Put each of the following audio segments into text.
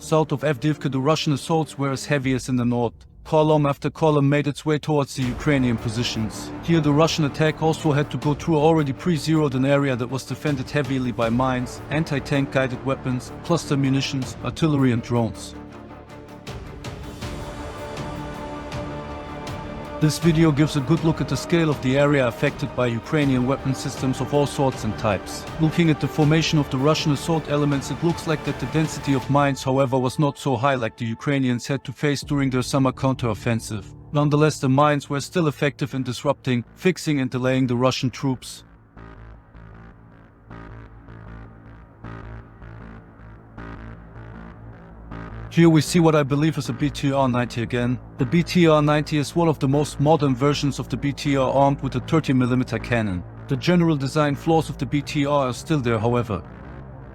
South of Avdеевке, the Russian assaults were as heavy as in the north. Column after column made its way towards the Ukrainian positions. Here the Russian attack also had to go through already pre-zeroed an area that was defended heavily by mines, anti-tank guided weapons, cluster munitions, artillery and drones. This video gives a good look at the scale of the area affected by Ukrainian weapon systems of all sorts and types. Looking at the formation of the Russian assault elements, it looks like that the density of mines, however, was not so high like the Ukrainians had to face during their summer counter-offensive. Nonetheless, the mines were still effective in disrupting, fixing and delaying the Russian troops. Here we see what I believe is a BTR-90 again. The BTR-90 is one of the most modern versions of the BTR, armed with a 30mm cannon. The general design flaws of the BTR are still there, however.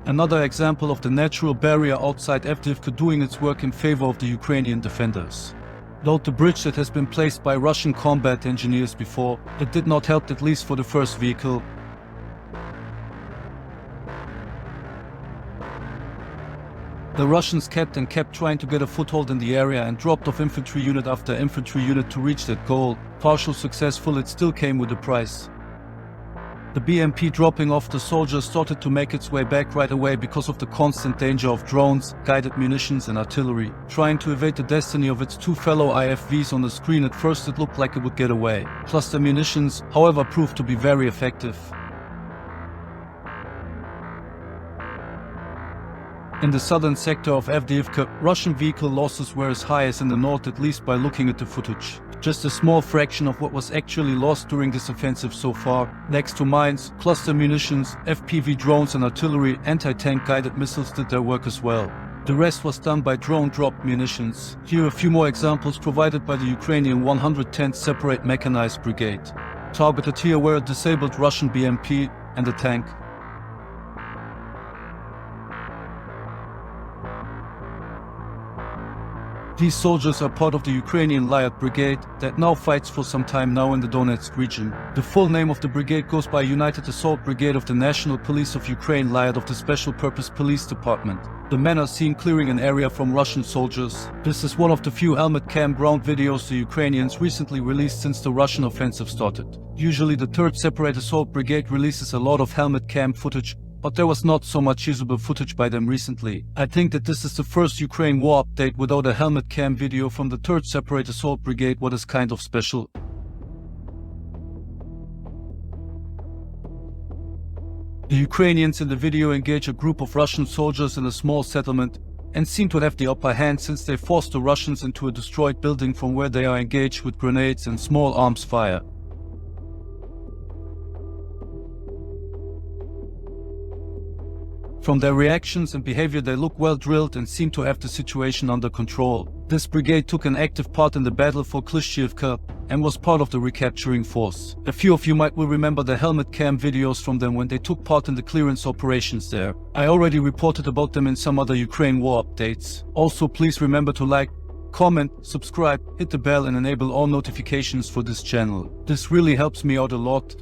Another example of the natural barrier outside Avdеевke doing its work in favor of the Ukrainian defenders. Note the bridge that has been placed by Russian combat engineers before. It did not help, at least for the first vehicle. The Russians kept trying to get a foothold in the area and dropped off infantry unit after infantry unit to reach that goal. Partial successful, it still came with a price. The BMP dropping off the soldiers started to make its way back right away because of the constant danger of drones, guided munitions and artillery. Trying to evade the destiny of its two fellow IFVs on the screen, at first it looked like it would get away. Cluster munitions, however, proved to be very effective. In the southern sector of Avdеевke, Russian vehicle losses were as high as in the north, at least by looking at the footage. Just a small fraction of what was actually lost during this offensive so far. Next to mines, cluster munitions, FPV drones and artillery, anti-tank guided missiles did their work as well. The rest was done by drone-dropped munitions. Here a few more examples provided by the Ukrainian 110th Separate Mechanized Brigade. Targeted here were a disabled Russian BMP and a tank. These soldiers are part of the Ukrainian Lyot Brigade that now fights for some time now in the Donetsk region. The full name of the brigade goes by United Assault Brigade of the National Police of Ukraine, Lyot of the Special Purpose Police Department. The men are seen clearing an area from Russian soldiers. This is one of the few helmet cam ground videos the Ukrainians recently released since the Russian offensive started. Usually the 3rd Separate Assault Brigade releases a lot of helmet cam footage, but there was not so much usable footage by them recently. I think that this is the first Ukraine war update without a helmet cam video from the 3rd Separate Assault Brigade, what is kind of special. The Ukrainians in the video engage a group of Russian soldiers in a small settlement and seem to have the upper hand since they forced the Russians into a destroyed building from where they are engaged with grenades and small arms fire. From their reactions and behavior, they look well drilled and seem to have the situation under control. This brigade took an active part in the battle for Klishchiivka and was part of the recapturing force. A few of you might will remember the helmet cam videos from them when they took part in the clearance operations there. I already reported about them in some other Ukraine war updates. Also, please remember to like, comment, subscribe, hit the bell and enable all notifications for this channel. This really helps me out a lot.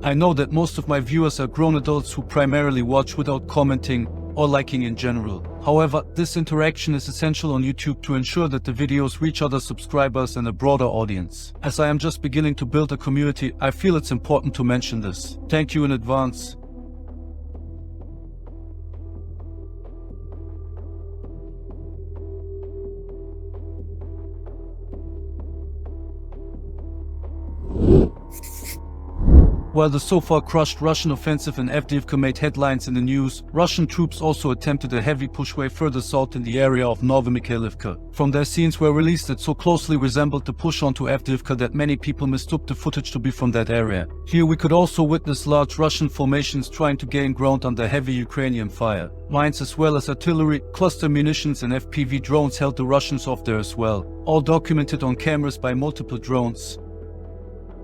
I know that most of my viewers are grown adults who primarily watch without commenting or liking in general. However, this interaction is essential on YouTube to ensure that the videos reach other subscribers and a broader audience. As I am just beginning to build a community, I feel it's important to mention this. Thank you in advance. While the so far crushed Russian offensive in Avdеевke made headlines in the news, Russian troops also attempted a heavy pushway further south in the area of Novomikhailivka. From there, scenes were released that so closely resembled the push onto Avdеевke that many people mistook the footage to be from that area. Here we could also witness large Russian formations trying to gain ground under heavy Ukrainian fire. Mines as well as artillery, cluster munitions and FPV drones held the Russians off there as well, all documented on cameras by multiple drones.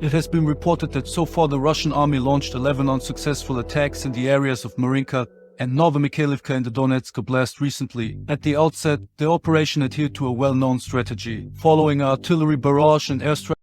It has been reported that so far the Russian army launched 11 unsuccessful attacks in the areas of Marinka and Novomikhailivka in the Donetsk Oblast recently. At the outset, the operation adhered to a well-known strategy, following artillery barrage and airstrike